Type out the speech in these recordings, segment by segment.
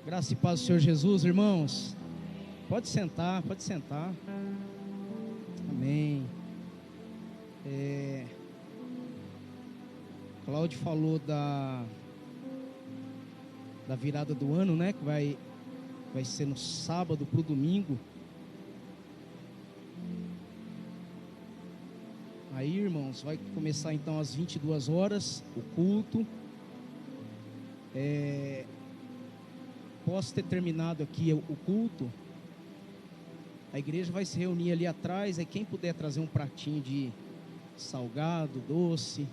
Graça e paz do Senhor Jesus, irmãos. Pode sentar, pode sentar. Amém. Cláudio falou da virada do ano, né? Que vai ser no sábado para o domingo. Aí, irmãos, vai começar então às 22 horas o culto. Posso ter terminado aqui o culto, a igreja vai se reunir ali atrás. Aí quem puder trazer um pratinho de salgado, doce,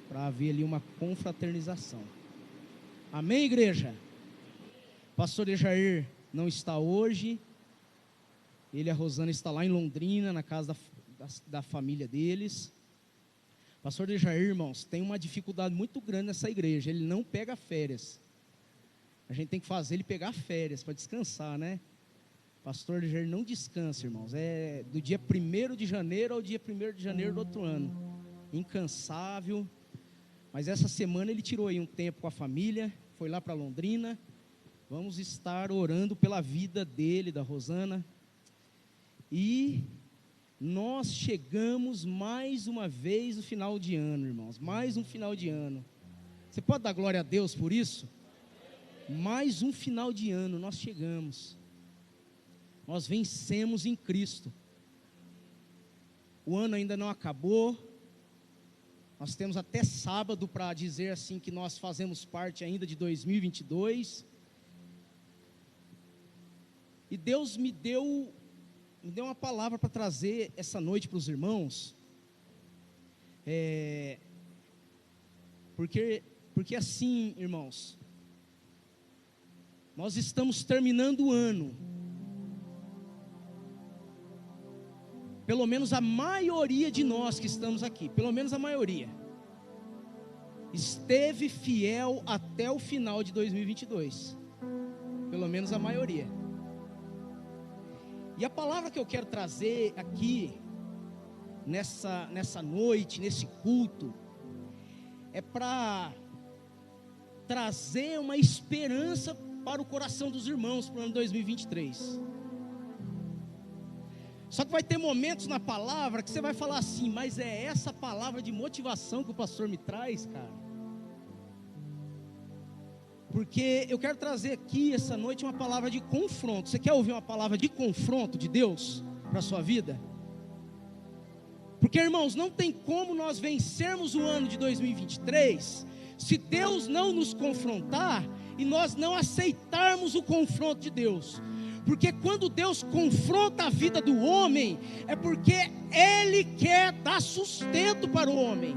para haver ali uma confraternização. Amém, igreja? Pastor Ejair não está hoje. Ele e a Rosana estão lá em Londrina, na casa da família deles. Pastor Ejair, irmãos, tem uma dificuldade muito grande nessa igreja. Ele não pega férias. A gente tem que fazer ele pegar férias para descansar, né? Pastor Ejair não descansa, irmãos. É do dia 1º de janeiro ao dia 1º de janeiro do outro ano. Incansável. Mas essa semana ele tirou aí um tempo com a família, foi lá para Londrina. Vamos estar orando pela vida dele, da Rosana. E nós chegamos mais uma vez no final de ano, irmãos. Mais um final de ano. Você pode dar glória a Deus por isso? Mais um final de ano nós chegamos. Nós vencemos em Cristo. O ano ainda não acabou. Nós temos até sábado para dizer assim que nós fazemos parte ainda de 2022. E Deus me deu uma palavra para trazer essa noite para os irmãos. Porque assim, irmãos, nós estamos terminando o ano. Pelo menos a maioria de nós que estamos aqui, pelo menos a maioria, esteve fiel até o final de 2022. Pelo menos a maioria. E a palavra que eu quero trazer aqui, nessa noite, nesse culto, é para trazer uma esperança para o coração dos irmãos para o ano 2023. Só que vai ter momentos na palavra que você vai falar assim: mas é essa palavra de motivação que o pastor me traz, cara? Porque eu quero trazer aqui essa noite uma palavra de confronto. Você quer ouvir uma palavra de confronto de Deus para a sua vida? Porque, irmãos, não tem como nós vencermos o ano de 2023 se Deus não nos confrontar e nós não aceitarmos o confronto de Deus. Porque quando Deus confronta a vida do homem, é porque Ele quer dar sustento para o homem.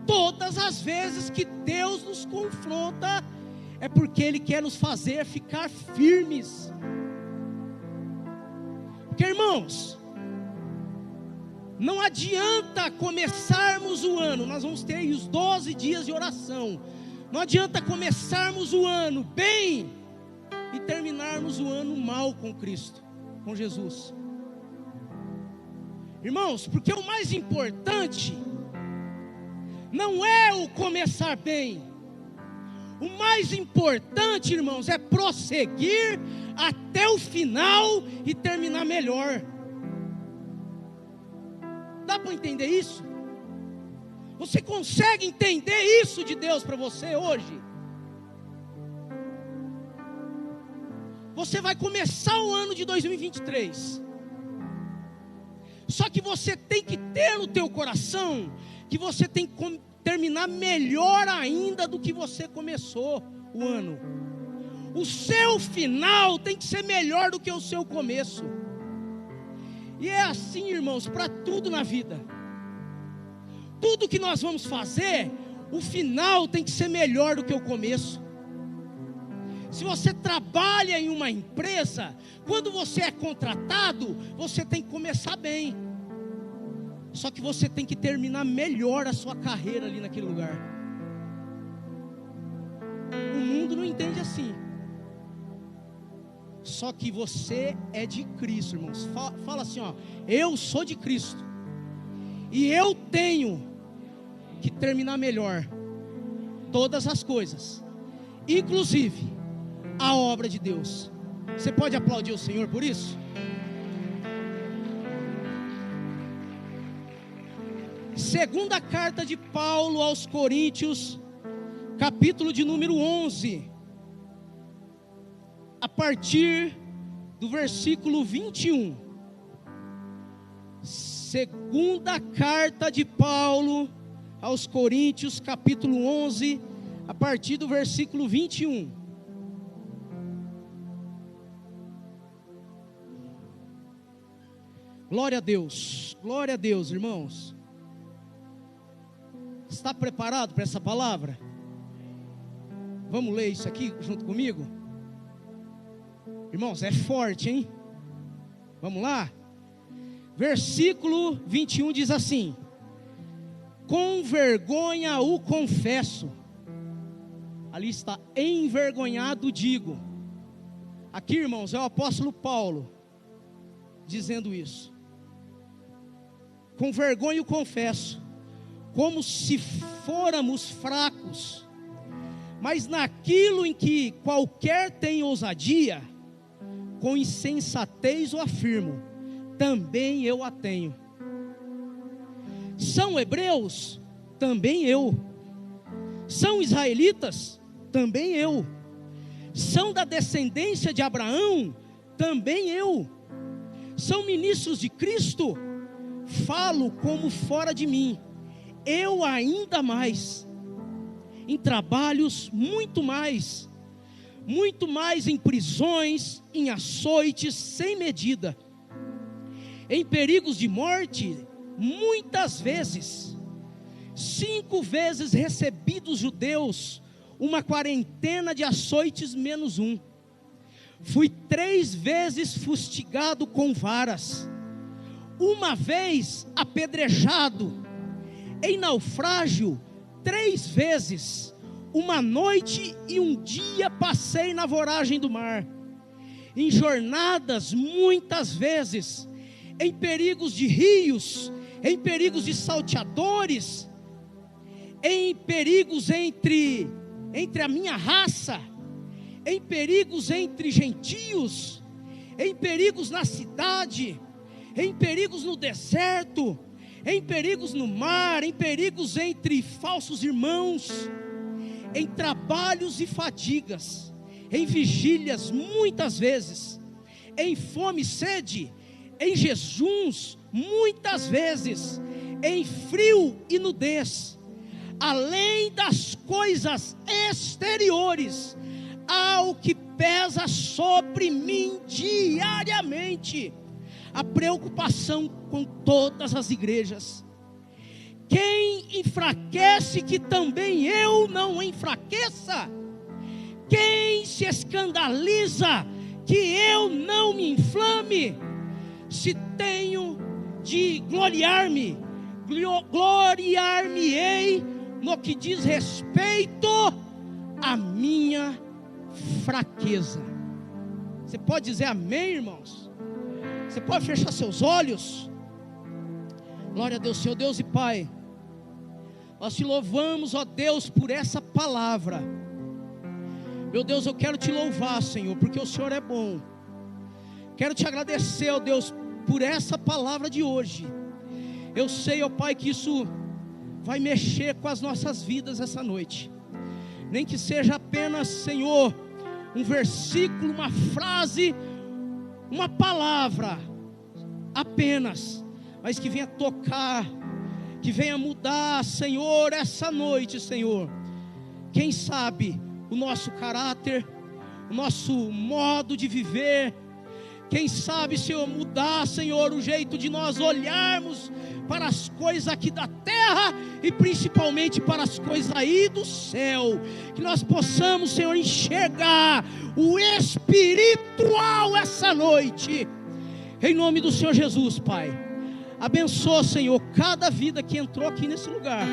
Todas as vezes que Deus nos confronta, é porque Ele quer nos fazer ficar firmes. Porque, irmãos, não adianta começarmos o ano, nós vamos ter os 12 dias de oração. Não adianta começarmos o ano bem e terminarmos o ano mal com Cristo, com Jesus. Irmãos, porque o mais importante não é o começar bem. O mais importante, irmãos, é prosseguir até o final e terminar melhor. Dá para entender isso? Você consegue entender isso de Deus para você hoje? Você vai começar o ano de 2023. Só que você tem que ter no teu coração que você tem que terminar melhor ainda do que você começou o ano. O seu final tem que ser melhor do que o seu começo. E é assim, irmãos, para tudo na vida. Tudo que nós vamos fazer, o final tem que ser melhor do que o começo. Se você trabalha em uma empresa, quando você é contratado, você tem que começar bem. Só que você tem que terminar melhor a sua carreira ali naquele lugar. O mundo não entende assim. Só que você é de Cristo, irmãos. Fala assim, ó: eu sou de Cristo. E eu tenho que terminar melhor todas as coisas. inclusive a obra de Deus. Você pode aplaudir o Senhor por isso? Segunda carta de Paulo aos Coríntios, capítulo de número 11, a partir do versículo 21. Segunda carta de Paulo aos Coríntios, capítulo 11, a partir do versículo 21. Glória a Deus, irmãos. Está preparado para essa palavra? Vamos ler isso aqui junto comigo? Irmãos, é forte, hein? Vamos lá? Versículo 21 diz assim: com vergonha o confesso. Ali está, envergonhado digo. Aqui, irmãos, é o apóstolo Paulo dizendo isso. Com vergonha o confesso, como se fôramos fracos, mas naquilo em que qualquer tem ousadia, com insensatez o afirmo, também eu a tenho. São hebreus? Também eu. São israelitas? Também eu. São da descendência de Abraão? Também eu. São ministros de Cristo? Falo como fora de mim, eu ainda mais. Em trabalhos muito mais em prisões, em açoites sem medida, em perigos de morte, muitas vezes. 5 vezes recebi dos judeus uma quarentena de açoites menos um. Fui 3 vezes fustigado com varas, 1 vez apedrejado, em naufrágio 3 vezes, 1 noite e 1 dia passei na voragem do mar, em jornadas muitas vezes, em perigos de rios, em perigos de salteadores, em perigos entre a minha raça, em perigos entre gentios, em perigos na cidade, em perigos no deserto, em perigos no mar, em perigos entre falsos irmãos, em trabalhos e fadigas, em vigílias muitas vezes, em fome e sede, em jejuns muitas vezes, em frio e nudez, além das coisas exteriores, ao que pesa sobre mim diariamente, a preocupação com todas as igrejas. Quem enfraquece, que também eu não enfraqueça. Quem se escandaliza, que eu não me inflame. Se tenho de gloriar-me, gloriar-me-ei no que diz respeito à minha fraqueza. Você pode dizer amém, irmãos? Você pode fechar seus olhos? Glória a Deus, Senhor Deus e Pai, nós te louvamos, ó Deus, por essa palavra. Meu Deus, eu quero te louvar, Senhor, porque o Senhor é bom. Quero te agradecer, ó Deus, por essa palavra de hoje. Eu sei, ó Pai, que isso vai mexer com as nossas vidas essa noite. Nem que seja apenas, Senhor, um versículo, uma frase, uma palavra apenas, mas que venha tocar, que venha mudar, Senhor, essa noite, Senhor. Quem sabe o nosso caráter, o nosso modo de viver. Quem sabe, Senhor, mudar, Senhor, o jeito de nós olharmos para as coisas aqui da terra e principalmente para as coisas aí do céu. Que nós possamos, Senhor, enxergar o espiritual essa noite. Em nome do Senhor Jesus, Pai. Abençoa, Senhor, cada vida que entrou aqui nesse lugar.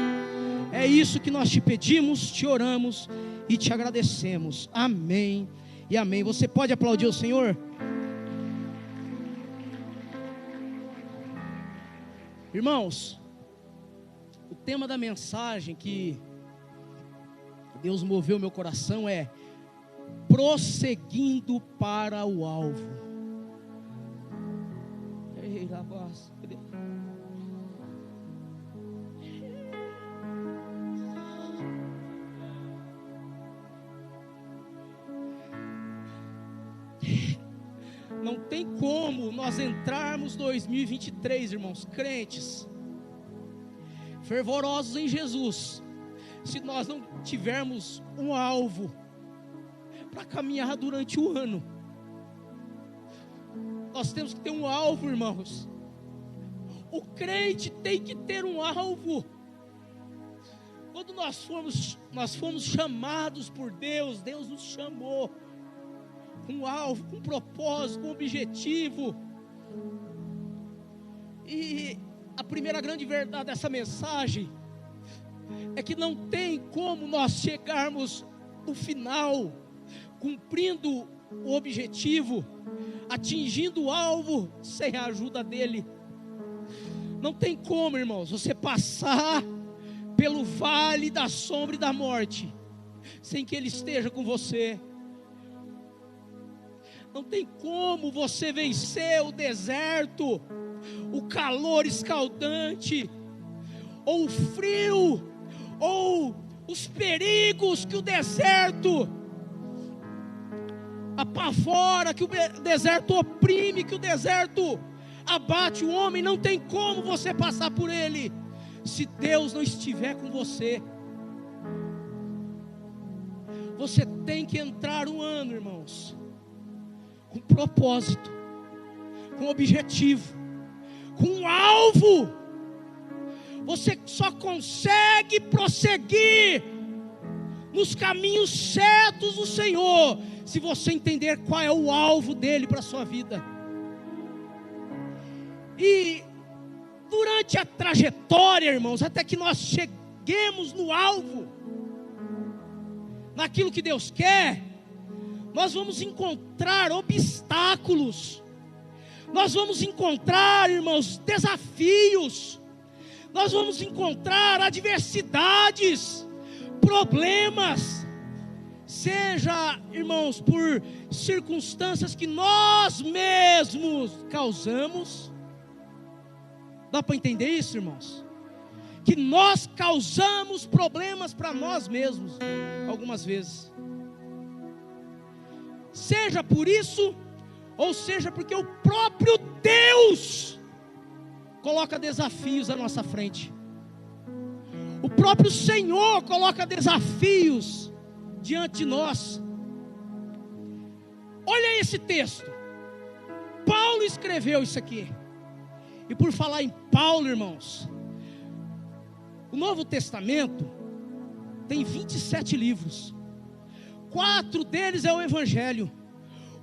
É isso que nós te pedimos, te oramos e te agradecemos. Amém e amém. Você pode aplaudir o Senhor? Irmãos, o tema da mensagem que Deus moveu meu coração é: prosseguindo para o alvo. Não tem como nós entrarmos 2023, irmãos, crentes, fervorosos em Jesus, se nós não tivermos um alvo para caminhar durante o ano. Nós temos que ter um alvo, irmãos. O crente tem que ter um alvo. Quando nós fomos chamados por Deus, Deus nos chamou com um alvo, com um propósito, com um objetivo. E a primeira grande verdade dessa mensagem é que não tem como nós chegarmos no final, cumprindo o objetivo, atingindo o alvo, sem a ajuda dele. Não tem como, irmãos, você passar pelo vale da sombra e da morte, sem que ele esteja com você. Não tem como você vencer o deserto, o calor escaldante, ou o frio, ou os perigos que o deserto apavora, que o deserto oprime, que o deserto abate o homem. Não tem como você passar por ele, se Deus não estiver com você. Você tem que entrar um ano, irmãos, com propósito, com objetivo, com um alvo. Você só consegue prosseguir nos caminhos certos do Senhor, se você entender qual é o alvo dele para a sua vida. E durante a trajetória, irmãos, até que nós cheguemos no alvo, naquilo que Deus quer, nós vamos encontrar obstáculos, nós vamos encontrar, irmãos, desafios, nós vamos encontrar adversidades, problemas, seja, irmãos, por circunstâncias que nós mesmos causamos. Dá para entender isso, irmãos? Que nós causamos problemas para nós mesmos, algumas vezes. Seja por isso, ou seja porque o próprio Deus coloca desafios à nossa frente. O próprio Senhor coloca desafios diante de nós. Olha esse texto. Paulo escreveu isso aqui. E por falar em Paulo, irmãos, o Novo Testamento tem 27 livros. 4 deles é o Evangelho.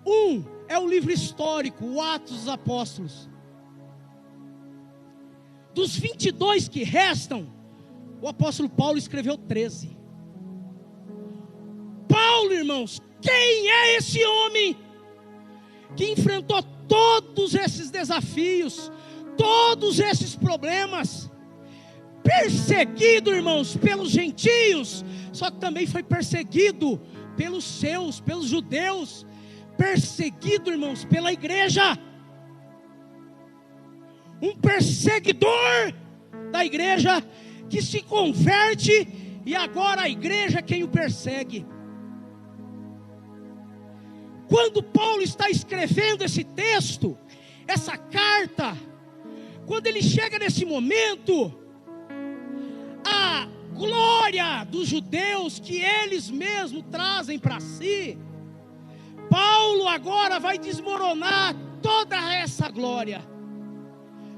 1 é o livro histórico, o Atos dos Apóstolos. Dos 22 que restam, o apóstolo Paulo escreveu 13. Paulo, irmãos, quem é esse homem que enfrentou todos esses desafios, todos esses problemas? Perseguido, irmãos, pelos gentios, só que também foi perseguido pelos judeus, perseguido, irmãos, pela igreja. Um perseguidor da igreja que se converte e agora a igreja é quem o persegue. Quando Paulo está escrevendo esse texto, essa carta, quando ele chega nesse momento, a glória dos judeus que eles mesmos trazem para si, Paulo agora vai desmoronar toda essa glória,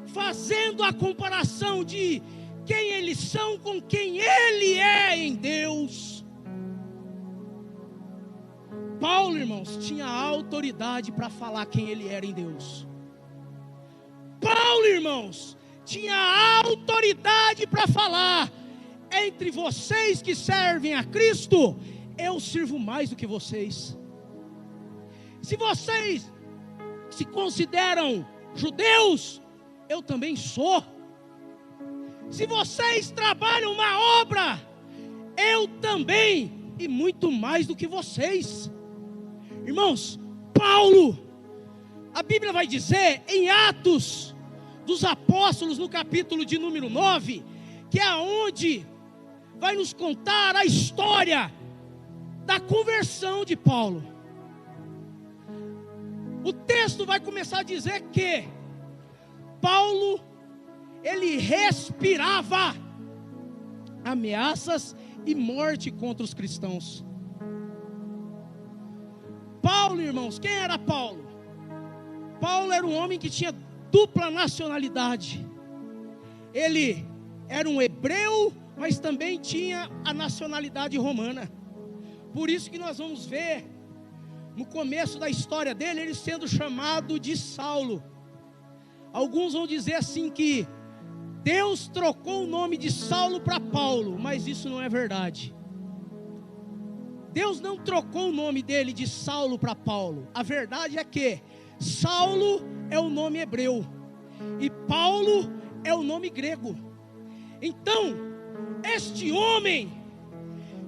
fazendo a comparação de quem eles são com quem ele é em Deus. Paulo, irmãos, tinha autoridade para falar quem ele era em Deus. Paulo, irmãos, tinha autoridade para falar: entre vocês que servem a Cristo, eu sirvo mais do que vocês. Se vocês se consideram judeus, eu também sou. Se vocês trabalham uma obra, eu também, e muito mais do que vocês. Irmãos, Paulo, a Bíblia vai dizer em Atos dos Apóstolos, no capítulo de número 9, que é onde vai nos contar a história da conversão de Paulo. O texto vai começar a dizer que Paulo, ele respirava ameaças e morte contra os cristãos. Paulo, irmãos, quem era Paulo? Paulo era um homem que tinha dupla nacionalidade. Ele era um hebreu, mas também tinha a nacionalidade romana. Por isso que nós vamos ver no começo da história dele, ele sendo chamado de Saulo. Alguns vão dizer assim que Deus trocou o nome de Saulo para Paulo, mas isso não é verdade. Deus não trocou o nome dele de Saulo para Paulo. A verdade é que Saulo é o nome hebreu e Paulo é o nome grego. Então, este homem,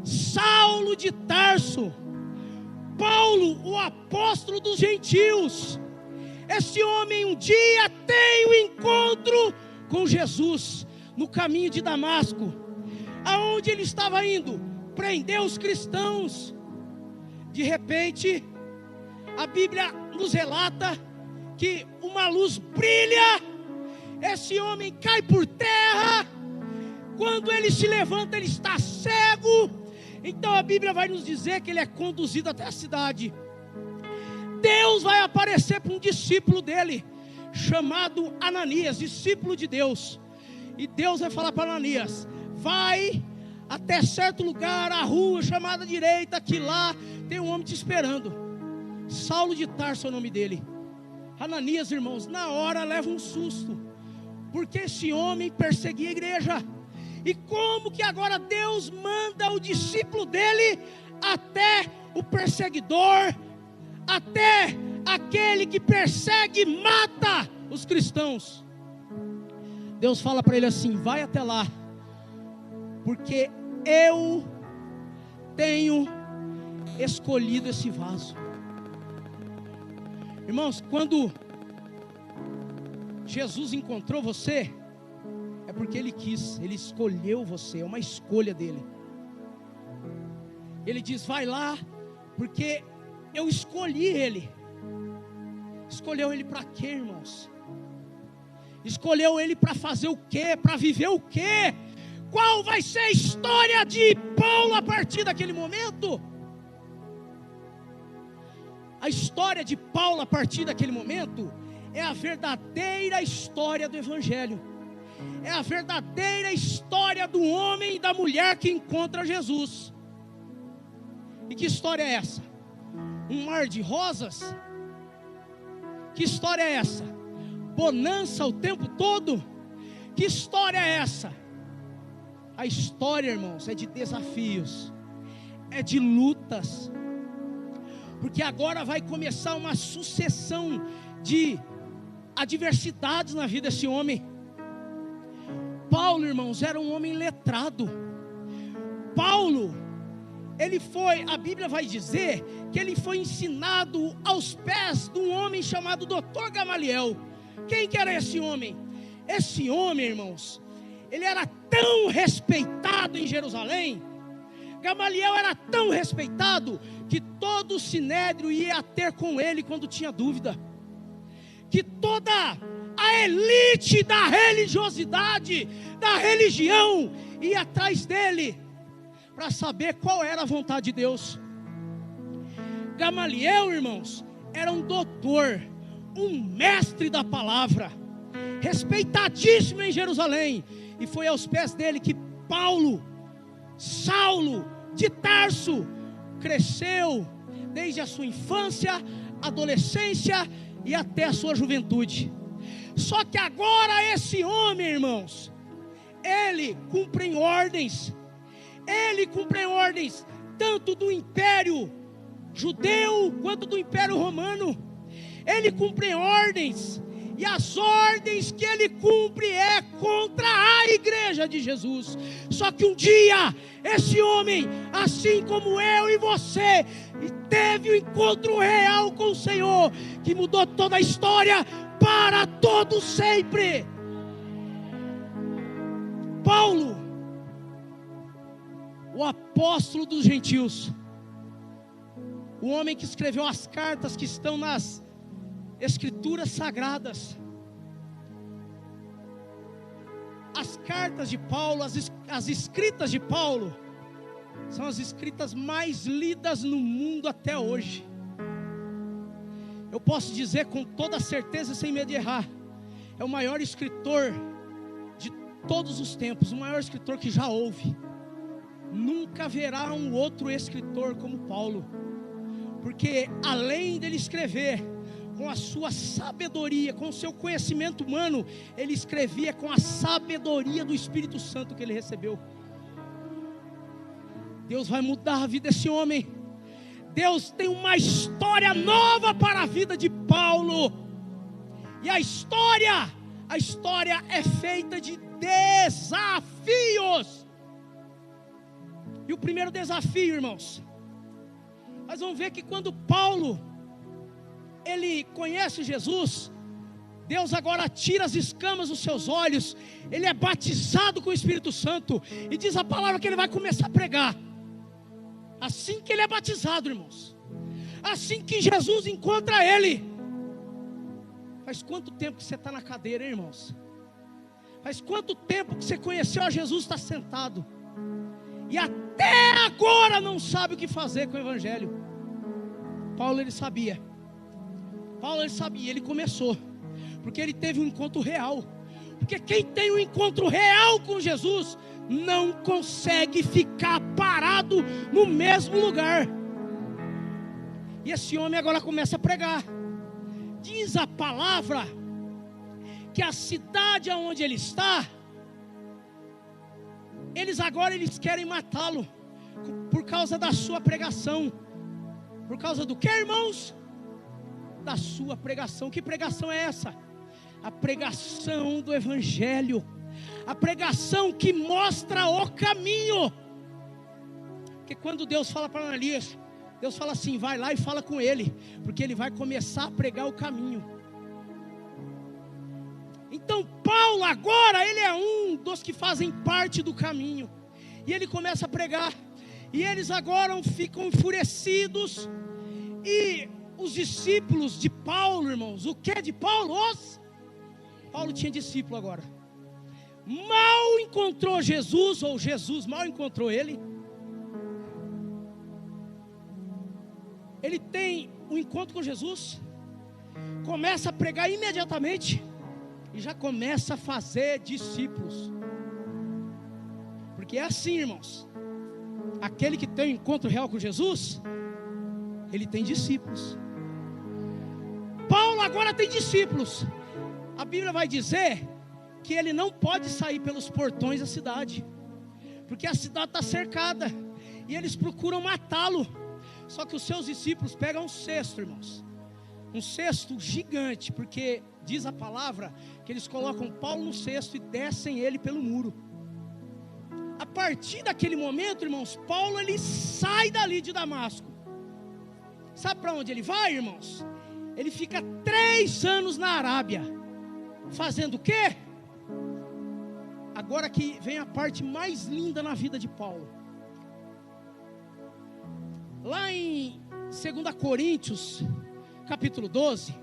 Saulo de Tarso, Paulo, o apóstolo dos gentios, este homem um dia tem um encontro com Jesus no caminho de Damasco. Aonde ele estava indo? Prender os cristãos. De repente, a Bíblia nos relata que uma luz brilha, esse homem cai por terra. Quando ele se levanta, ele está cego. Então a Bíblia vai nos dizer que ele é conduzido até a cidade. Deus vai aparecer para um discípulo dele, chamado Ananias, discípulo de Deus. E Deus vai falar para Ananias: vai até certo lugar, a rua chamada direita, que lá tem um homem te esperando. Saulo de Tarso é o nome dele. Ananias, irmãos, na hora leva um susto, porque esse homem perseguia a igreja. E como que agora Deus manda o discípulo dele até o perseguidor, até aquele que persegue e mata os cristãos? Deus fala para ele assim: vai até lá, porque eu tenho escolhido esse vaso. Irmãos, quando Jesus encontrou você, é porque Ele quis, Ele escolheu você, é uma escolha dEle. Ele diz: vai lá, porque eu escolhi ele. Escolheu ele para quê, irmãos? Escolheu ele para fazer o quê? Para viver o quê? Qual vai ser a história de Paulo a partir daquele momento? A história de Paulo a partir daquele momento é a verdadeira história do Evangelho. É a verdadeira história do homem e da mulher que encontra Jesus. E que história é essa? Um mar de rosas? Que história é essa? Bonança o tempo todo? Que história é essa? A história, irmãos, é de desafios, é de lutas, porque agora vai começar uma sucessão de adversidades na vida desse homem. Paulo, irmãos, era um homem letrado. Paulo, ele foi, a Bíblia vai dizer que ele foi ensinado aos pés de um homem chamado Dr. Gamaliel. Quem que era esse homem? Esse homem, irmãos, ele era tão respeitado em Jerusalém. Gamaliel era tão respeitado que todo o sinédrio ia ter com ele quando tinha dúvida. Que toda a elite da religiosidade, da religião, ia atrás dele para saber qual era a vontade de Deus. Gamaliel, irmãos, era um doutor, um mestre da palavra, respeitadíssimo em Jerusalém. E foi aos pés dele que Paulo, Saulo de Tarso, cresceu desde a sua infância, adolescência e até a sua juventude. Só que agora esse homem, irmãos, ele cumpre ordens. Ele cumpre ordens tanto do Império Judeu quanto do Império Romano. Ele cumpre ordens E as ordens que ele cumpre é contra a igreja de Jesus. Só que um dia, esse homem, assim como eu e você, teve um encontro real com o Senhor, que mudou toda a história para todo sempre. Paulo, o apóstolo dos gentios, o homem que escreveu as cartas que estão nas Escrituras sagradas. As cartas de Paulo, as escritas de Paulo, são as escritas mais lidas no mundo até hoje. Eu posso dizer com toda certeza, sem medo de errar, é o maior escritor de todos os tempos, o maior escritor que já houve. Nunca haverá um outro escritor como Paulo, porque além dele escrever com a sua sabedoria, com o seu conhecimento humano, ele escrevia com a sabedoria do Espírito Santo que ele recebeu. Deus vai mudar a vida desse homem. Deus tem uma história nova para a vida de Paulo. E a história é feita de desafios. E o primeiro desafio, irmãos, nós vamos ver que quando Paulo ele conhece Jesus, Deus agora tira as escamas dos seus olhos, ele é batizado com o Espírito Santo, e diz a palavra que ele vai começar a pregar. Assim que ele é batizado, irmãos, assim que Jesus encontra ele. Faz quanto tempo que você está na cadeira, hein, irmãos? Faz quanto tempo que você conheceu a Jesus, está sentado, e até agora não sabe o que fazer com o Evangelho? Paulo ele sabia, ele começou, porque ele teve um encontro real. Porque quem tem um encontro real com Jesus, não consegue ficar parado no mesmo lugar. E esse homem agora começa a pregar. Diz a palavra que a cidade onde ele está, eles querem matá-lo, por causa da sua pregação. Por causa do que, irmãos? Da sua pregação. Que pregação é essa? A pregação do Evangelho, a pregação que mostra o caminho. Porque quando Deus fala para Ananias, Deus fala assim: vai lá e fala com ele, porque ele vai começar a pregar o caminho. Então Paulo agora, ele é um dos que fazem parte do caminho, e ele começa a pregar, e eles agora ficam enfurecidos. E os discípulos de Paulo, irmãos, o que de Paulo? Paulo tinha discípulo agora. Mal encontrou Jesus, ou Jesus mal encontrou ele. Ele tem um encontro com Jesus, começa a pregar imediatamente, e já começa a fazer discípulos. Porque é assim, irmãos, aquele que tem um encontro real com Jesus, ele tem discípulos. Paulo agora tem discípulos. A Bíblia vai dizer que ele não pode sair pelos portões da cidade, porque a cidade está cercada, e eles procuram matá-lo. Só que os seus discípulos pegam um cesto, irmãos, um cesto gigante, porque diz a palavra que eles colocam Paulo no cesto e descem ele pelo muro. A partir daquele momento, irmãos, Paulo ele sai dali de Damasco. Sabe para onde ele vai, irmãos? Ele fica 3 anos na Arábia, fazendo o quê? Agora que vem a parte mais linda na vida de Paulo. Lá em 2 Coríntios, capítulo 12,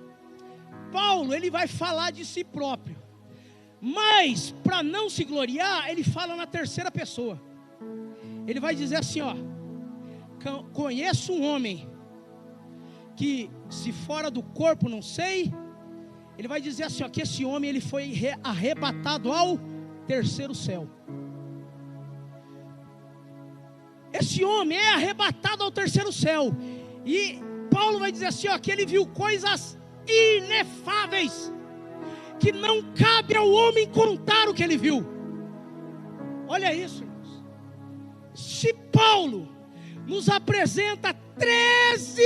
Paulo, ele vai falar de si próprio. Mas, para não se gloriar, ele fala na terceira pessoa. Ele vai dizer assim, ó: conheço um homem que, se fora do corpo, não sei. Ele vai dizer assim, ó, que esse homem ele foi arrebatado ao terceiro céu. Esse homem é arrebatado ao terceiro céu. E Paulo vai dizer assim, ó, que ele viu coisas inefáveis, que não cabe ao homem contar o que ele viu. Olha isso, irmãos. Se Paulo nos apresenta 13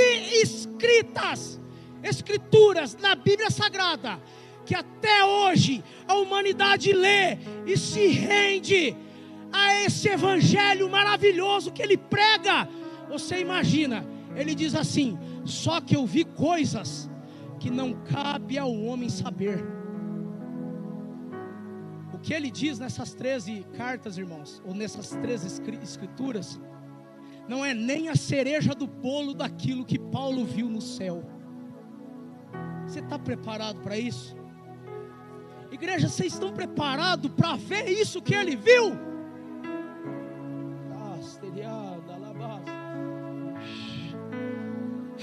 escrituras na Bíblia Sagrada, que até hoje a humanidade lê e se rende a esse evangelho maravilhoso que ele prega. Você imagina, ele diz assim: só que eu vi coisas que não cabe ao homem saber. O que ele diz nessas 13 cartas, irmãos, ou nessas 13 escrituras, não é nem a cereja do bolo daquilo que Paulo viu no céu. Você está preparado para isso? Igreja, vocês estão preparados para ver isso que ele viu?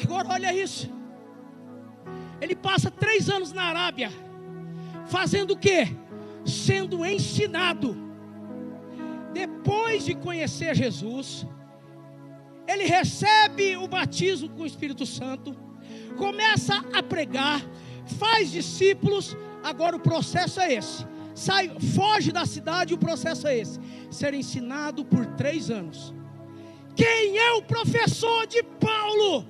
Agora olha isso. Ele passa 3 anos na Arábia, fazendo o quê? Sendo ensinado. Depois de conhecer Jesus, ele recebe o batismo com o Espírito Santo, começa a pregar, faz discípulos. Agora o processo é esse: foge da cidade, o processo é esse: ser ensinado por 3 anos. Quem é o professor de Paulo?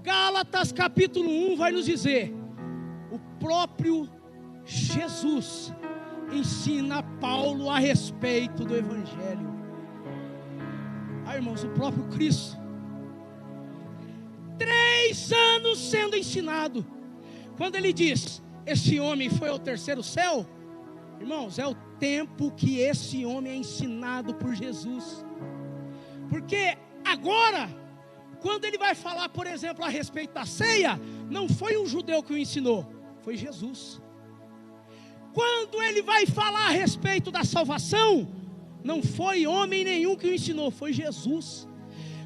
Gálatas capítulo 1 vai nos dizer: o próprio Jesus ensina Paulo a respeito do evangelho. Irmãos, o próprio Cristo, 3 anos sendo ensinado. Quando ele diz: esse homem foi ao 3º céu, irmãos, é o tempo que esse homem é ensinado por Jesus. Porque agora, quando ele vai falar, por exemplo, a respeito da ceia, não foi um judeu que o ensinou, foi Jesus. Quando ele vai falar a respeito da salvação, não foi homem nenhum que o ensinou, foi Jesus.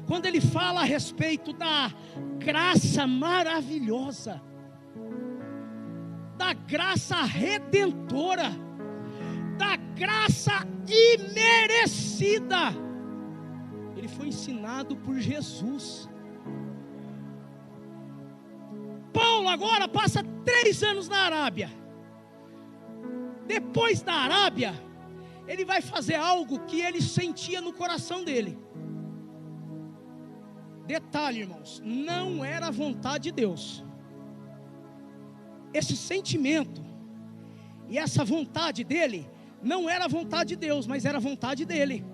Quando ele fala a respeito da graça maravilhosa, da graça redentora, da graça imerecida, ele foi ensinado por Jesus. Paulo agora passa 3 anos na Arábia. Depois da Arábia, ele vai fazer algo que ele sentia no coração dele. Detalhe, irmãos, não era a vontade de Deus. Esse sentimento e essa vontade dele não era a vontade de Deus, mas era a vontade dele.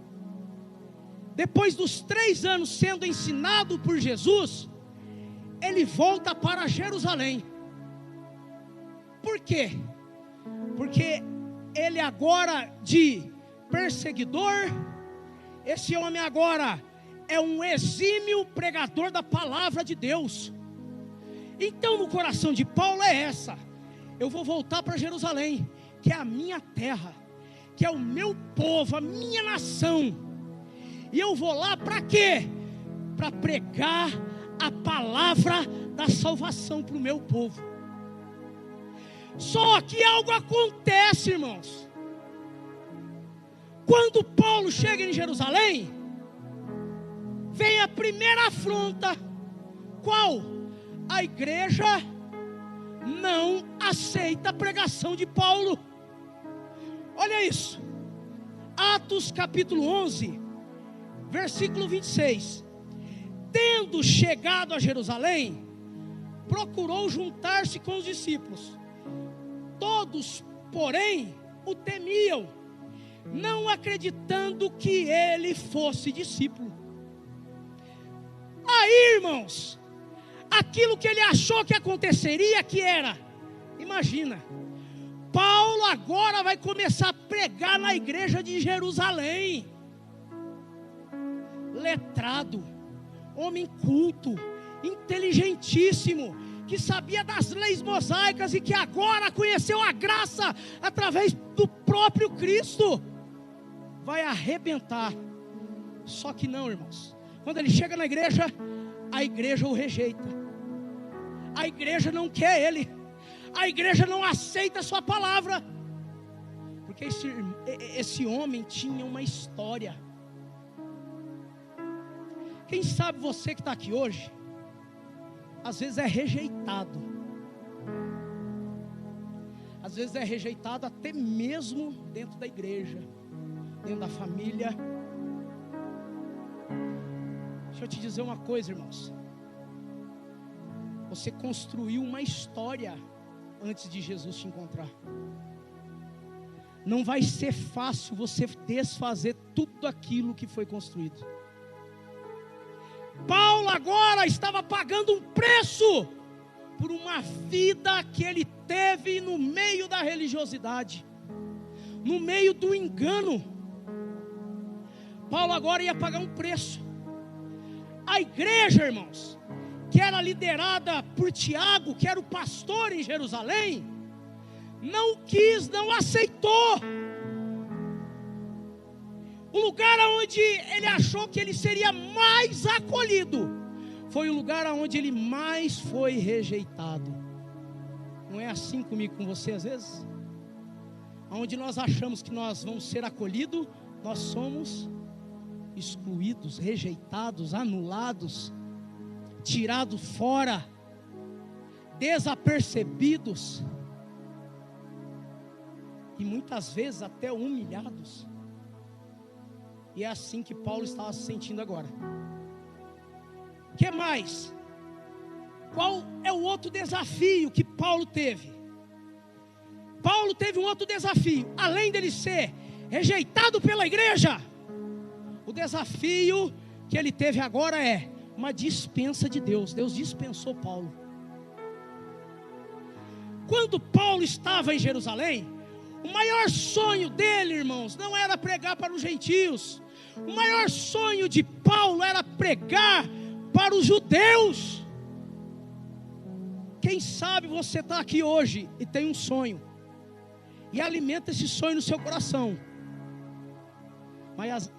Depois dos 3 anos sendo ensinado por Jesus, ele volta para Jerusalém. Por quê? Porque ele agora de perseguidor, esse homem agora é um exímio pregador da palavra de Deus. Então no coração de Paulo é essa: eu vou voltar para Jerusalém, que é a minha terra, que é o meu povo, a minha nação. E eu vou lá para quê? Para pregar a palavra da salvação para o meu povo. Só que algo acontece, irmãos. Quando Paulo chega em Jerusalém, vem a primeira afronta. Qual? A igreja não aceita a pregação de Paulo. Olha isso. Atos capítulo 11, versículo 26. Tendo chegado a Jerusalém, procurou juntar-se com os discípulos. Todos, porém, o temiam, não acreditando que ele fosse discípulo. Aí, irmãos, aquilo que ele achou que aconteceria, que era, imagina, Paulo agora vai começar a pregar na igreja de Jerusalém. Letrado, homem culto, inteligentíssimo, que sabia das leis mosaicas e que agora conheceu a graça através do próprio Cristo, vai arrebentar. Só que não, irmãos, quando ele chega na igreja, a igreja o rejeita, a igreja não quer ele, a igreja não aceita a sua palavra, porque esse homem tinha uma história. Quem sabe você que está aqui hoje, às vezes é rejeitado, às vezes é rejeitado até mesmo dentro da igreja, dentro da família. Deixa eu te dizer uma coisa, irmãos, você construiu uma história antes de Jesus te encontrar. Não vai ser fácil você desfazer tudo aquilo que foi construído. Paulo agora estava pagando um preço por uma vida que ele teve no meio da religiosidade, no meio do engano. Paulo agora ia pagar um preço. A igreja, irmãos, que era liderada por Tiago, que era o pastor em Jerusalém, não quis, não aceitou. O lugar onde ele achou que ele seria mais acolhido foi o lugar onde ele mais foi rejeitado. Não é assim comigo, com você às vezes? Onde nós achamos que nós vamos ser acolhidos, nós somos excluídos, rejeitados, anulados, tirados fora, desapercebidos e muitas vezes até humilhados. E é assim que Paulo estava se sentindo agora. O que mais? Qual é o outro desafio que Paulo teve? Paulo teve um outro desafio, além dele ser rejeitado pela igreja. O desafio que ele teve agora é uma dispensa de Deus. Deus dispensou Paulo. Quando Paulo estava em Jerusalém, o maior sonho dele, irmãos, não era pregar para os gentios. O maior sonho de Paulo era pregar para os judeus. Quem sabe você está aqui hoje e tem um sonho, e alimenta esse sonho no seu coração.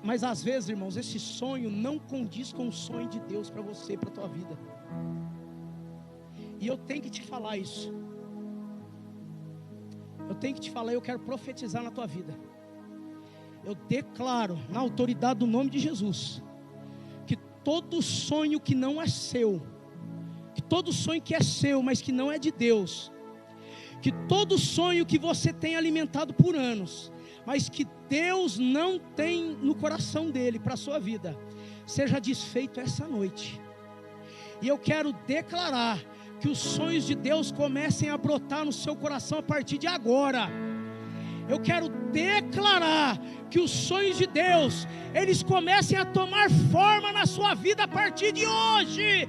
Mas às vezes, irmãos, esse sonho não condiz com o sonho de Deus para você, para a tua vida. E eu tenho que te falar isso. Eu tenho que te falar, eu quero profetizar na tua vida. Eu declaro, na autoridade do nome de Jesus, que todo sonho que não é seu, que todo sonho que é seu, mas que não é de Deus, que todo sonho que você tem alimentado por anos, mas que Deus não tem no coração dele para a sua vida, seja desfeito essa noite. E eu quero declarar que os sonhos de Deus comecem a brotar no seu coração a partir de agora. Eu quero declarar que os sonhos de Deus, eles comecem a tomar forma na sua vida a partir de hoje.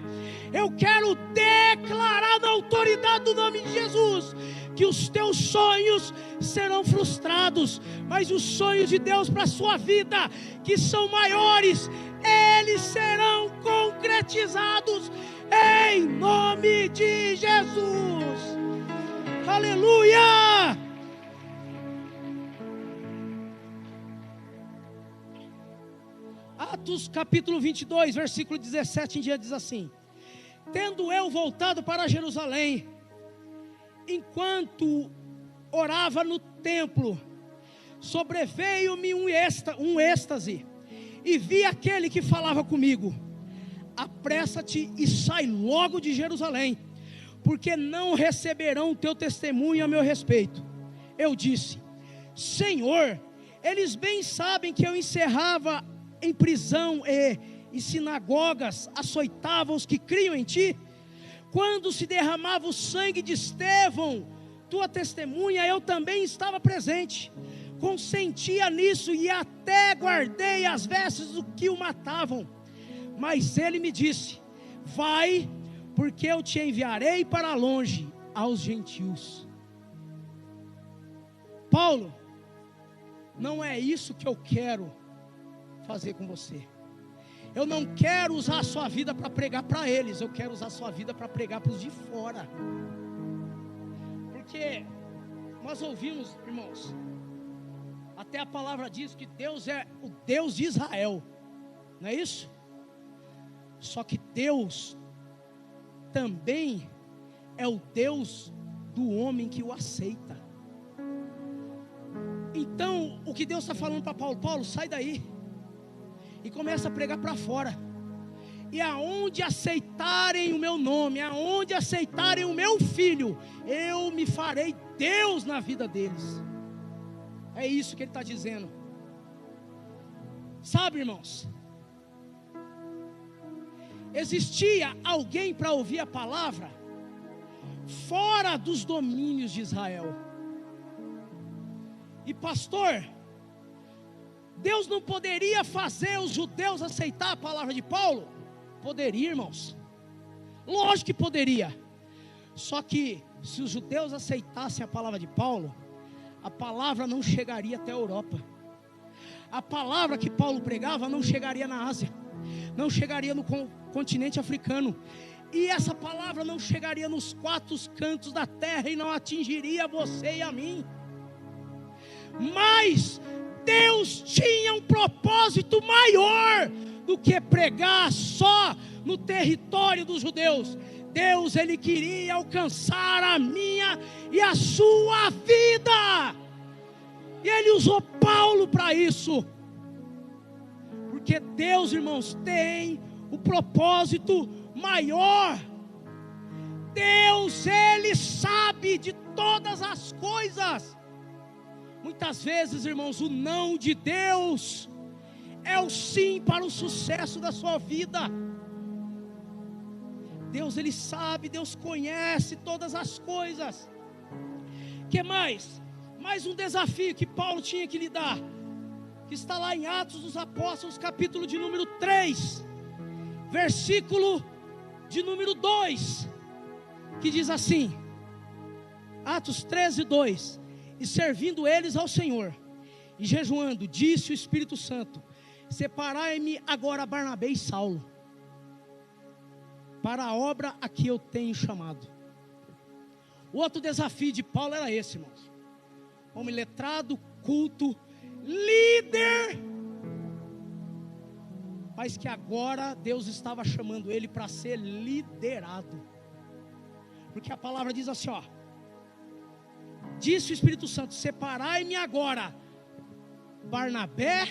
Eu quero declarar na autoridade do nome de Jesus que os teus sonhos serão frustrados, mas os sonhos de Deus para a sua vida, que são maiores, eles serão concretizados em nome de Jesus. Aleluia! Atos capítulo 22, versículo 17 em diante diz assim: tendo eu voltado para Jerusalém, enquanto orava no templo, sobreveio-me um êxtase, e vi aquele que falava comigo: apressa-te e sai logo de Jerusalém, porque não receberão o teu testemunho a meu respeito. Eu disse: Senhor, eles bem sabem que eu encerrava em prisão e sinagogas, açoitava os que criam em ti. Quando se derramava o sangue de Estevão, tua testemunha, eu também estava presente, consentia nisso e até guardei as vestes do que o matavam. Mas ele me disse: vai, porque eu te enviarei para longe aos gentios. Paulo, não é isso que eu quero fazer com você. Eu não quero usar a sua vida para pregar para eles, eu quero usar a sua vida para pregar para os de fora. Porque nós ouvimos, irmãos, até a palavra diz que Deus é o Deus de Israel, não é isso? Só que Deus também é o Deus do homem que o aceita. Então, o que Deus está falando para Paulo: Paulo, sai daí e começa a pregar para fora. E aonde aceitarem o meu nome, aonde aceitarem o meu filho, eu me farei Deus na vida deles. É isso que ele está dizendo. Sabe, irmãos, existia alguém para ouvir a palavra fora dos domínios de Israel. E pastor, Deus não poderia fazer os judeus aceitar a palavra de Paulo? Poderia, irmãos. Lógico que poderia. Só que se os judeus aceitassem a palavra de Paulo, a palavra não chegaria até a Europa. A palavra que Paulo pregava não chegaria na Ásia, não chegaria no continente africano, e essa palavra não chegaria nos quatro cantos da terra e não atingiria você e a mim. Mas Deus tinha um propósito maior do que pregar só no território dos judeus. Deus, Ele queria alcançar a minha e a sua vida, e Ele usou Paulo para isso. Porque Deus, irmãos, tem um propósito maior. Deus, Ele sabe de todas as coisas. Muitas vezes, irmãos, o não de Deus é o sim para o sucesso da sua vida. Deus, Ele sabe, Deus conhece todas as coisas. Que mais? Mais um desafio que Paulo tinha que lidar, que está lá em Atos dos Apóstolos, capítulo de número 3, versículo de número 2, que diz assim, Atos 13, 2: e servindo eles ao Senhor, e jejuando, disse o Espírito Santo: separai-me agora Barnabé e Saulo, para a obra a que eu tenho chamado. O outro desafio de Paulo era esse, irmãos. Homem letrado, culto, líder, mas que agora Deus estava chamando ele para ser liderado. Porque a palavra diz assim, ó: disse o Espírito Santo: separai-me agora Barnabé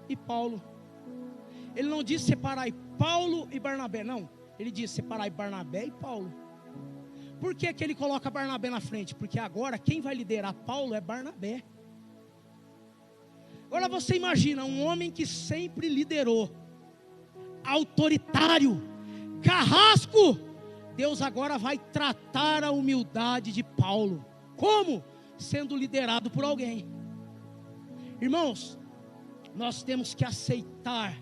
e Paulo. Ele não disse separai Paulo e Barnabé, não. Ele disse separai Barnabé e Paulo. Por que que ele coloca Barnabé na frente? Porque agora quem vai liderar Paulo é Barnabé. Agora você imagina um homem que sempre liderou, autoritário, carrasco. Deus agora vai tratar a humildade de Paulo. Como? Sendo liderado por alguém. Irmãos, nós temos que aceitar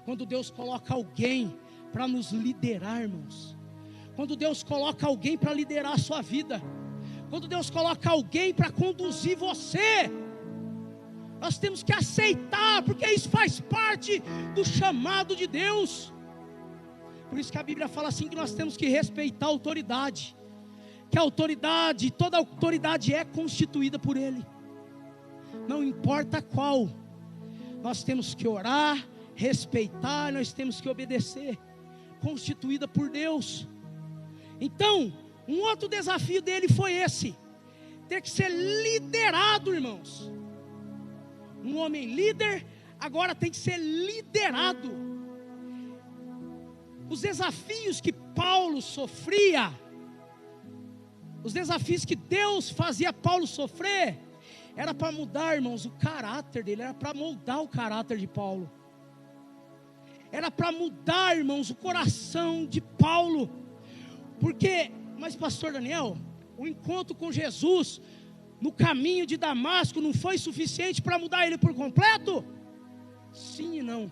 quando Deus coloca alguém para nos liderar, irmãos. Quando Deus coloca alguém para liderar a sua vida, quando Deus coloca alguém para conduzir você, nós temos que aceitar, porque isso faz parte do chamado de Deus. Por isso que a Bíblia fala assim, que nós temos que respeitar a autoridade, que a autoridade, toda autoridade é constituída por Ele, não importa qual. Nós temos que orar, respeitar, nós temos que obedecer, constituída por Deus. Então, um outro desafio dele foi esse: ter que ser liderado, irmãos. Um homem líder agora tem que ser liderado. Os desafios que Paulo sofria, os desafios que Deus fazia Paulo sofrer, era para mudar, irmãos, o caráter dele, era para moldar o caráter de Paulo, era para mudar, irmãos, o coração de Paulo. Porque, mas pastor Daniel, o encontro com Jesus no caminho de Damasco não foi suficiente para mudar ele por completo? Sim e não.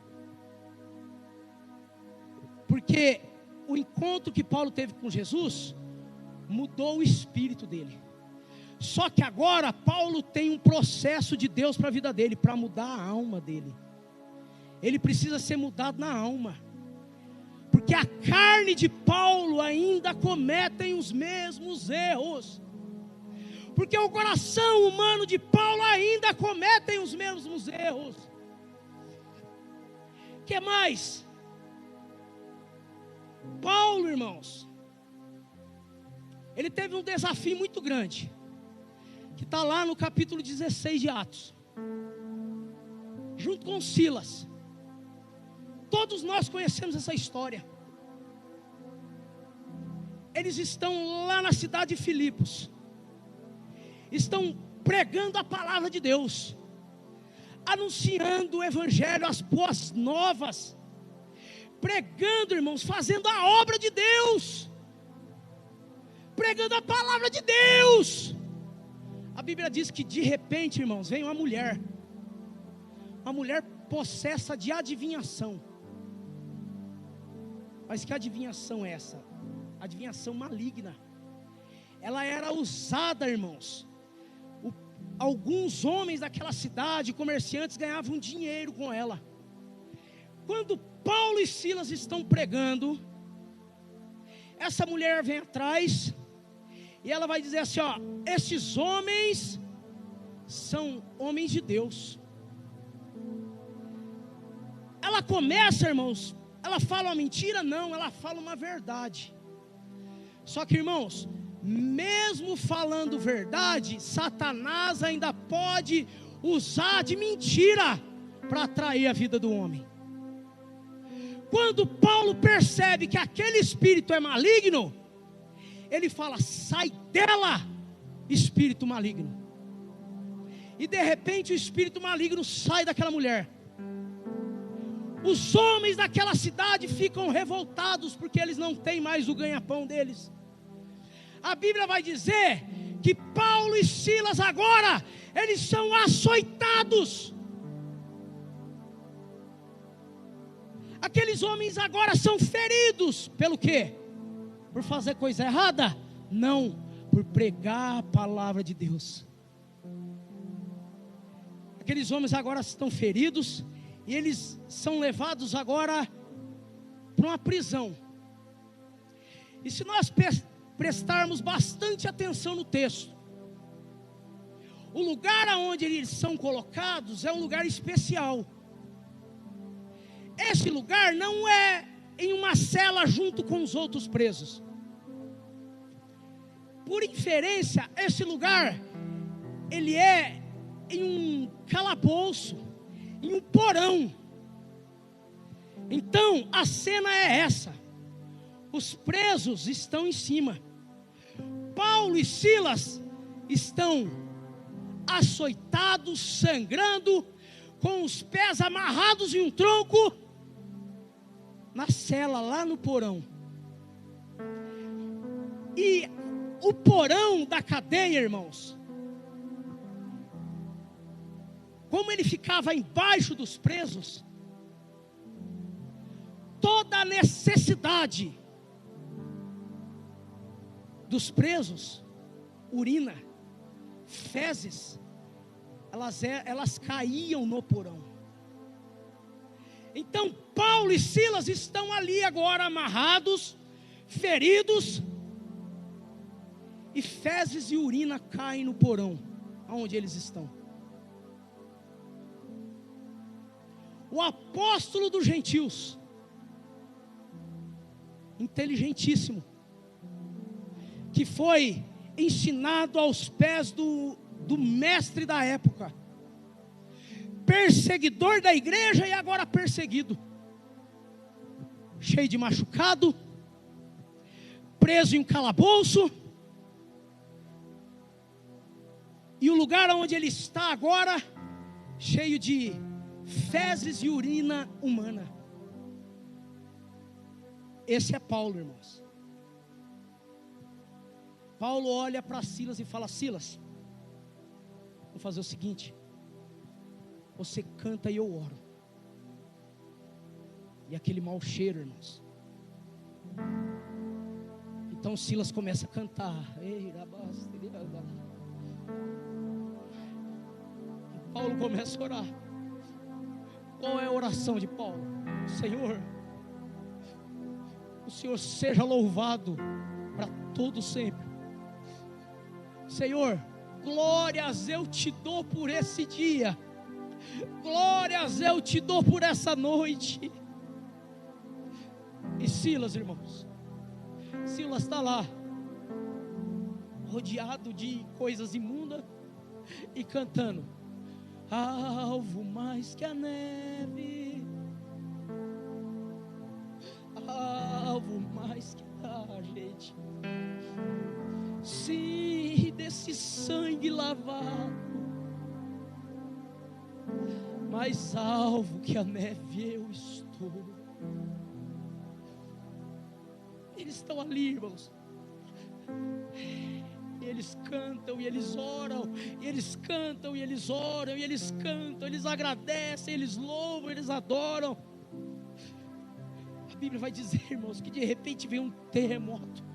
Porque o encontro que Paulo teve com Jesus mudou o espírito dele. Só que agora Paulo tem um processo de Deus para a vida dele, para mudar a alma dele. Ele precisa ser mudado na alma, porque a carne de Paulo ainda cometem os mesmos erros, porque o coração humano de Paulo ainda cometem os mesmos erros. O que mais? Paulo, irmãos, ele teve um desafio muito grande, que está lá no capítulo 16 de Atos, junto com Silas. Todos nós conhecemos essa história. Eles estão lá na cidade de Filipos, estão pregando a palavra de Deus, anunciando o evangelho, as boas novas, pregando, irmãos, fazendo a obra de Deus. pregando a palavra de Deus. A Bíblia diz que de repente, irmãos, vem uma mulher possessa de adivinhação. Mas que adivinhação é essa? Adivinhação maligna. Ela era usada, irmãos. Alguns homens daquela cidade, comerciantes, ganhavam dinheiro com ela. Quando Paulo e Silas estão pregando, essa mulher vem atrás e ela vai dizer assim, ó: esses homens são homens de Deus. Ela começa, irmãos, ela fala uma mentira? Não, ela fala uma verdade. Só que, irmãos, mesmo falando verdade, Satanás ainda pode usar de mentira para atrair a vida do homem. Quando Paulo percebe que aquele espírito é maligno, ele fala: sai dela, espírito maligno. E de repente o espírito maligno sai daquela mulher. Os homens daquela cidade ficam revoltados, porque eles não têm mais o ganha-pão deles. A Bíblia vai dizer que Paulo e Silas agora, eles são açoitados. Aqueles homens agora são feridos. Pelo quê? Por fazer coisa errada? Não, por pregar a palavra de Deus. Aqueles homens agora estão feridos e eles são levados agora para uma prisão. E se nós prestarmos bastante atenção no texto, o lugar onde eles são colocados é um lugar especial. Esse lugar não é em uma cela junto com os outros presos. Por inferência, esse lugar, ele é em um calabouço, em um porão. Então, a cena é essa. Os presos estão em cima. Paulo e Silas estão açoitados, sangrando, com os pés amarrados em um tronco, na cela, lá no porão. E o porão da cadeia, irmãos, como ele ficava embaixo dos presos, toda a necessidade dos presos, urina, fezes, elas caíam no porão. Então Paulo e Silas estão ali agora amarrados, feridos, e fezes e urina caem no porão onde eles estão. O apóstolo dos gentios, inteligentíssimo, que foi ensinado aos pés do mestre da época, perseguidor da igreja e agora perseguido, cheio de machucado, preso em um calabouço, e o lugar onde ele está agora, cheio de fezes e urina humana. Esse é Paulo, irmãos. Paulo olha para Silas e fala: Silas, vamos fazer o seguinte, você canta e eu oro. E aquele mau cheiro, irmãos. Então Silas começa a cantar. E Paulo começa a orar. Qual é a oração de Paulo? Senhor, o Senhor seja louvado para todo sempre. Senhor, glórias eu te dou por esse dia. Glórias eu te dou por essa noite. E Silas, irmãos, Silas está lá, rodeado de coisas imundas, e cantando: alvo mais que a neve, alvo mais que a gente, sim, desse sangue lavado, mais alvo que a neve eu estou. Eles estão ali, irmãos, E eles cantam, e eles oram, e eles cantam, e eles oram, e eles cantam, eles agradecem, eles louvam, eles adoram. A Bíblia vai dizer, irmãos, que de repente vem um terremoto.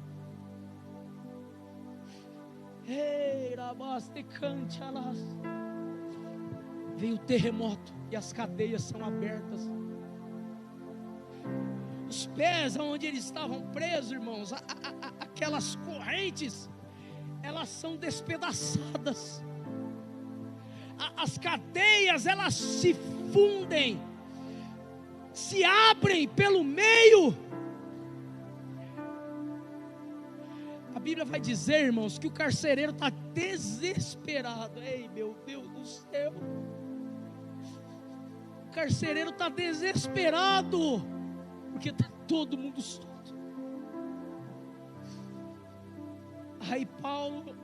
Vem o terremoto e as cadeias são abertas. Os pés onde eles estavam presos, irmãos, aquelas correntes, elas são despedaçadas. As cadeias, elas se fundem, se abrem pelo meio. A Bíblia vai dizer, irmãos, que o carcereiro está desesperado. Ei, meu Deus do céu, o carcereiro está desesperado, porque está todo mundo solto. Aí Paulo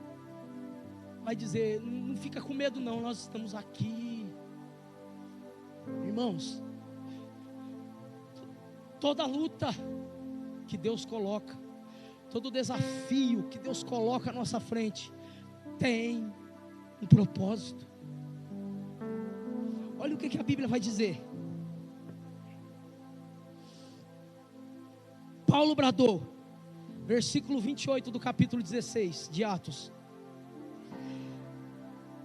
vai dizer, não fica com medo não, nós estamos aqui. Irmãos, toda luta que Deus coloca, todo desafio que Deus coloca à nossa frente, tem um propósito. Olha o que a Bíblia vai dizer. Paulo bradou, versículo 28 do capítulo 16 de Atos.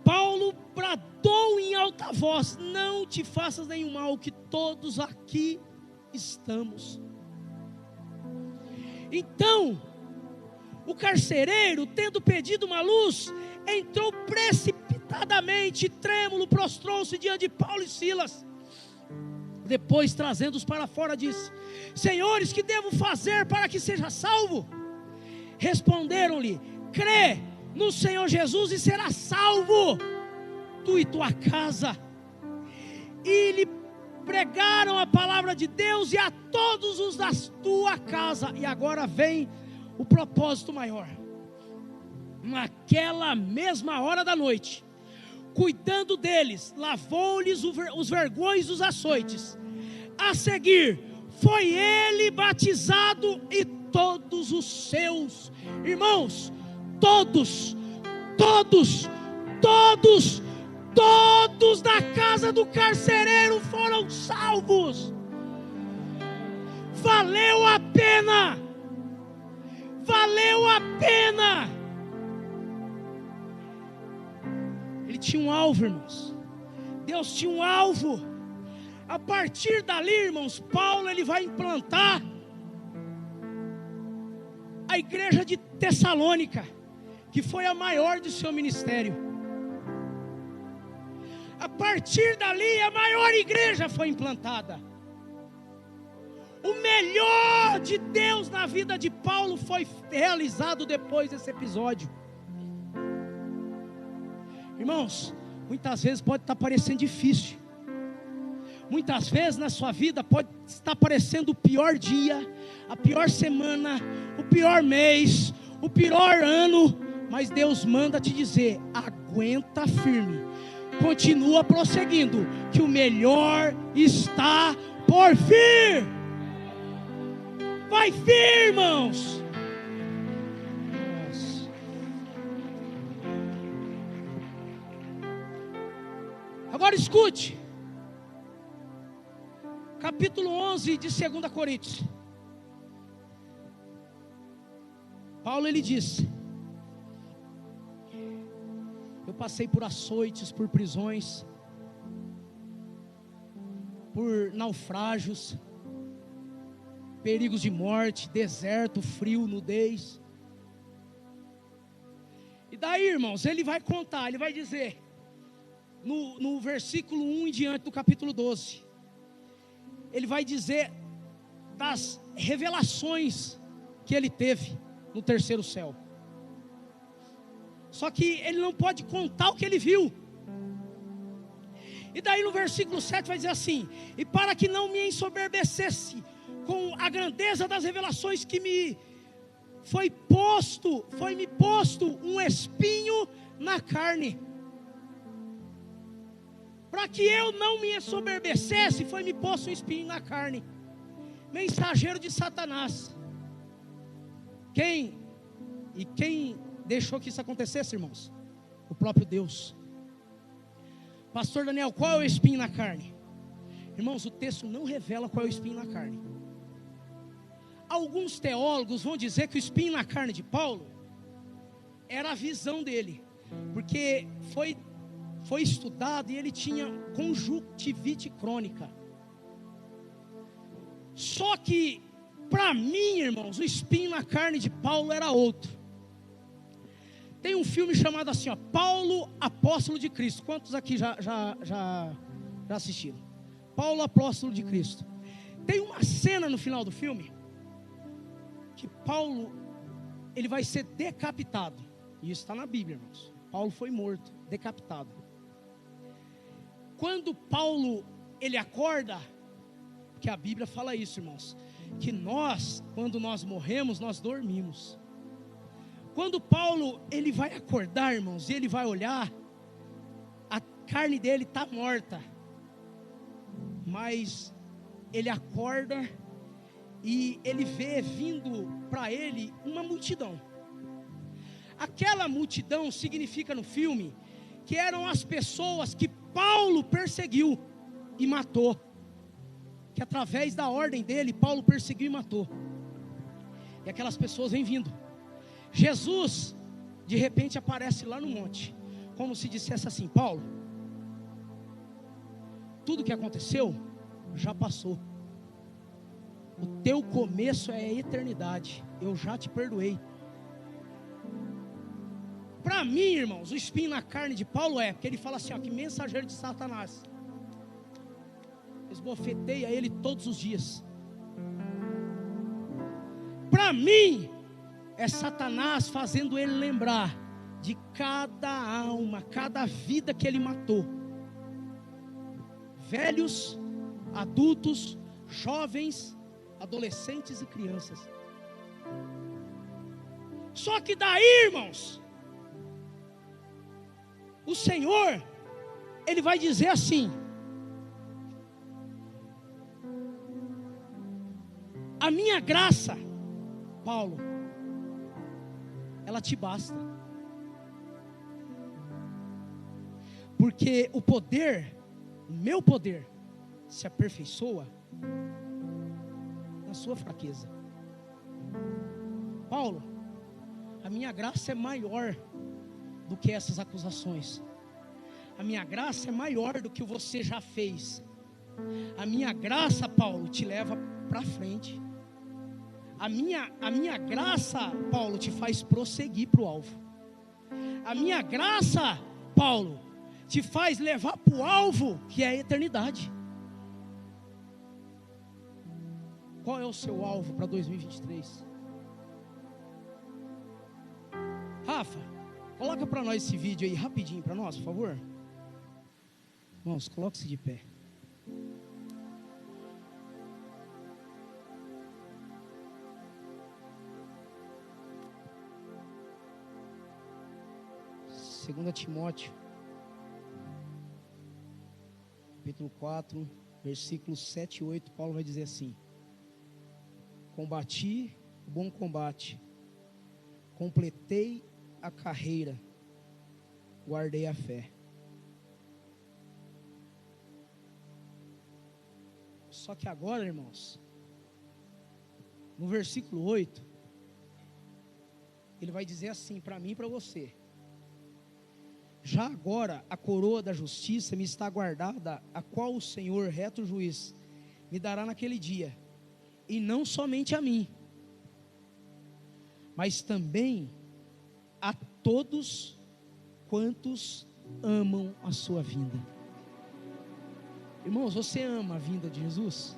Paulo bradou em alta voz: não te faças nenhum mal, que todos aqui estamos. Então, o carcereiro, tendo pedido uma luz, entrou precipitadamente, trêmulo, prostrou-se diante de Paulo e Silas. Depois, trazendo-os para fora, disse: senhores, que devo fazer para que seja salvo? Responderam-lhe: crê no Senhor Jesus e será salvo, tu e tua casa. E lhe pregaram a palavra de Deus e a todos os da tua casa. E agora vem o propósito maior. Naquela mesma hora da noite, cuidando deles, lavou-lhes os vergões dos açoites. A seguir, foi ele batizado e todos os seus irmãos, todos da casa do carcereiro foram salvos. Valeu a pena. Valeu a pena. Ele tinha um alvo, irmãos. Deus tinha um alvo. A partir dali, irmãos, Paulo ele vai implantar a igreja de Tessalônica, que foi a maior do seu ministério. A partir dali, a maior igreja foi implantada. O melhor de Deus na vida de Paulo foi realizado depois desse episódio. Irmãos, muitas vezes pode estar parecendo difícil. Muitas vezes na sua vida pode estar parecendo o pior dia, a pior semana, o pior mês, o pior ano. Mas Deus manda te dizer: aguenta firme, continua prosseguindo, que o melhor está por vir. Vai vir, irmãos. Agora escute, capítulo 11 de 2 Coríntios. Paulo ele disse: eu passei por açoites, por prisões, por naufrágios, perigos de morte, deserto, frio, nudez. E daí, irmãos, ele vai contar, ele vai dizer, no versículo 1 em diante do capítulo 12, ele vai dizer das revelações que ele teve no terceiro céu. Só que ele não pode contar o que ele viu. E daí no versículo 7 vai dizer assim: e para que não me ensoberbecesse com a grandeza das revelações que me foi me posto um espinho na carne. Para que eu não me ensoberbecesse, foi me posto um espinho na carne, mensageiro de Satanás, quem E quem deixou que isso acontecesse, irmãos? O próprio Deus. Pastor Daniel, qual é o espinho na carne? Irmãos, o texto não revela qual é o espinho na carne. Alguns teólogos vão dizer que o espinho na carne de Paulo era a visão dele, porque foi estudado e ele tinha conjuntivite crônica. Só que, para mim, irmãos, o espinho na carne de Paulo era outro. Tem um filme chamado assim, ó, Paulo, Apóstolo de Cristo. Quantos aqui já assistiram? Paulo, Apóstolo de Cristo. Tem uma cena no final do filme que Paulo, ele vai ser decapitado. E isso está na Bíblia, irmãos. Paulo foi morto, decapitado. Quando Paulo, ele acorda, que a Bíblia fala isso, irmãos, que nós, quando nós morremos, nós dormimos. Quando Paulo, ele vai acordar, irmãos, e ele vai olhar, a carne dele está morta, mas ele acorda e ele vê vindo para ele uma multidão. Aquela multidão significa no filme que eram as pessoas que Paulo perseguiu e matou. Que através da ordem dele, Paulo perseguiu e matou. E aquelas pessoas vêm vindo. Jesus, de repente, aparece lá no monte, como se dissesse assim: Paulo, tudo que aconteceu já passou. O teu começo é a eternidade. Eu já te perdoei. Para mim, irmãos, o espinho na carne de Paulo é, porque ele fala assim, ó, que mensageiro de Satanás. Esbofeteia ele todos os dias. Para mim, é Satanás fazendo ele lembrar de cada alma, cada vida que ele matou. Velhos, adultos, jovens, adolescentes e crianças. Só que daí, irmãos, o Senhor, Ele vai dizer assim: a minha graça, Paulo, ela te basta. Porque o poder, o meu poder, se aperfeiçoa na sua fraqueza. Paulo, a minha graça é maior do que essas acusações. A minha graça é maior do que você já fez. A minha graça, Paulo, te leva para frente. A minha graça, Paulo, te faz prosseguir para o alvo. A minha graça, Paulo, te faz levar para o alvo, que é a eternidade. Qual é o seu alvo para 2023? Rafa, coloca para nós esse vídeo aí rapidinho para nós, por favor. Irmãos, coloque-se de pé. Segunda Timóteo, capítulo 4, versículos 7 e 8, Paulo vai dizer assim: combati o bom combate, completei a carreira, guardei a fé. Só que agora, irmãos, no versículo 8, ele vai dizer assim para mim e para você: já agora a coroa da justiça me está guardada, a qual o Senhor, reto juiz, me dará naquele dia, e não somente a mim, mas também a todos quantos amam a sua vinda. Irmãos, você ama a vinda de Jesus?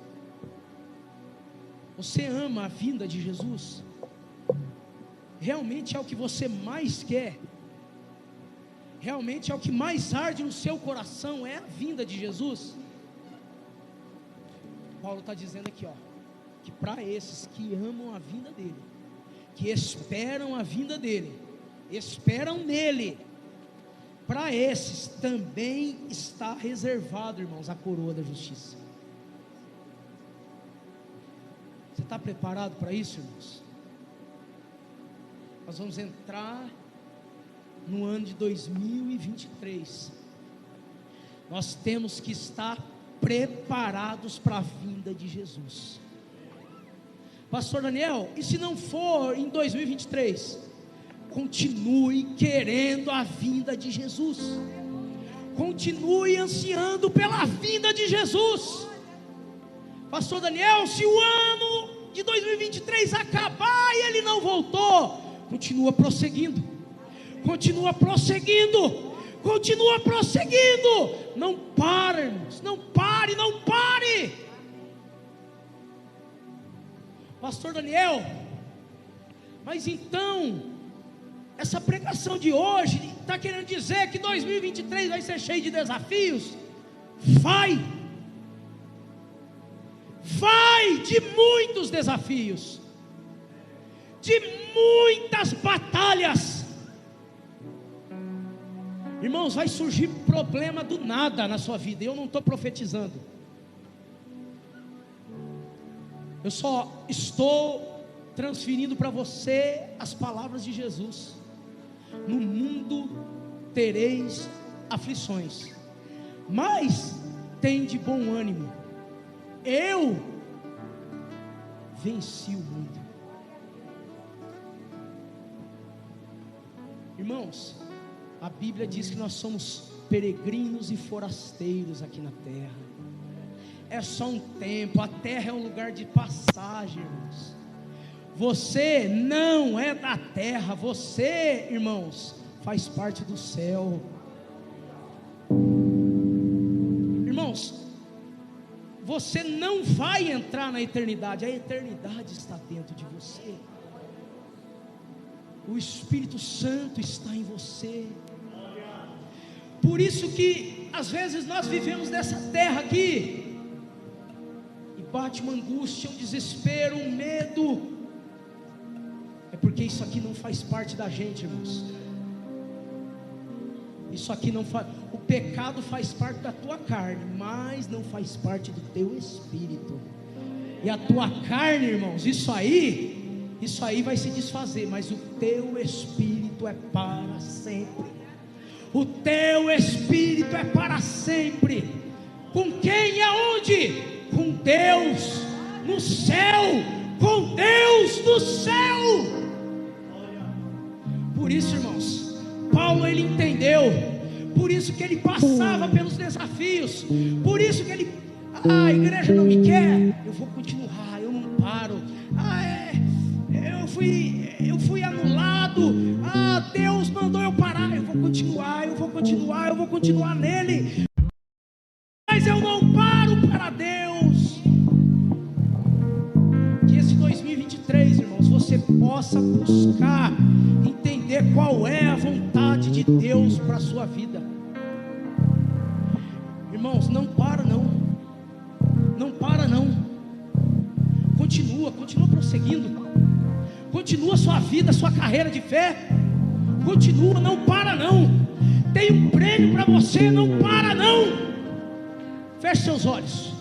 Você ama a vinda de Jesus? Realmente é o que você mais quer? Realmente é o que mais arde no seu coração, é a vinda de Jesus? Paulo está dizendo aqui, ó, que para esses que amam a vinda dele, que esperam a vinda dele, esperam nele, para esses também está reservado, irmãos, a coroa da justiça. Você está preparado para isso, irmãos? Nós vamos entrar no ano de 2023. Nós temos que estar preparados para a vinda de Jesus. Pastor Daniel, e se não for em 2023? Continue querendo a vinda de Jesus. Continue ansiando pela vinda de Jesus. Pastor Daniel, se o ano de 2023 acabar e ele não voltou, continua prosseguindo. Continua prosseguindo. Continua prosseguindo. Não pare, irmãos. Não pare, não pare. Pastor Daniel, mas então, essa pregação de hoje está querendo dizer que 2023 vai ser cheio de desafios? Vai de muitos desafios, de muitas batalhas. Irmãos, vai surgir problema do nada na sua vida. Eu não estou profetizando, eu só estou transferindo para você as palavras de Jesus. No mundo tereis aflições, mas tende bom ânimo, eu venci o mundo. Irmãos, a Bíblia diz que nós somos peregrinos e forasteiros aqui na terra. É só um tempo, a terra é um lugar de passagem, irmãos. Você não é da terra, você, irmãos, faz parte do céu. Irmãos, você não vai entrar na eternidade, a eternidade está dentro de você. O Espírito Santo está em você. Por isso que às vezes nós vivemos nessa terra aqui e bate uma angústia, um desespero, um medo. É porque isso aqui não faz parte da gente, irmãos. Isso aqui não faz. O pecado faz parte da tua carne, mas não faz parte do teu espírito. E a tua carne, irmãos, isso aí vai se desfazer, mas o teu espírito é para sempre. O teu espírito é para sempre. Com quem e aonde? Com Deus no céu. Com Deus no céu. Por isso, irmãos, Paulo ele entendeu. Por isso que ele passava pelos desafios. Por isso que ele, a igreja não me quer, eu vou continuar, eu não paro. Eu fui anulado. Deus mandou eu parar. Eu vou continuar nele. Mas eu não paro para Deus. Que esse 2023, irmãos, você possa buscar entender qual é a vontade de Deus para a sua vida. Irmãos, não para não. Não para não. Continua prosseguindo. Continua sua vida, sua carreira de fé. Continua, não para não. Tem um prêmio para você, não para não. Feche seus olhos.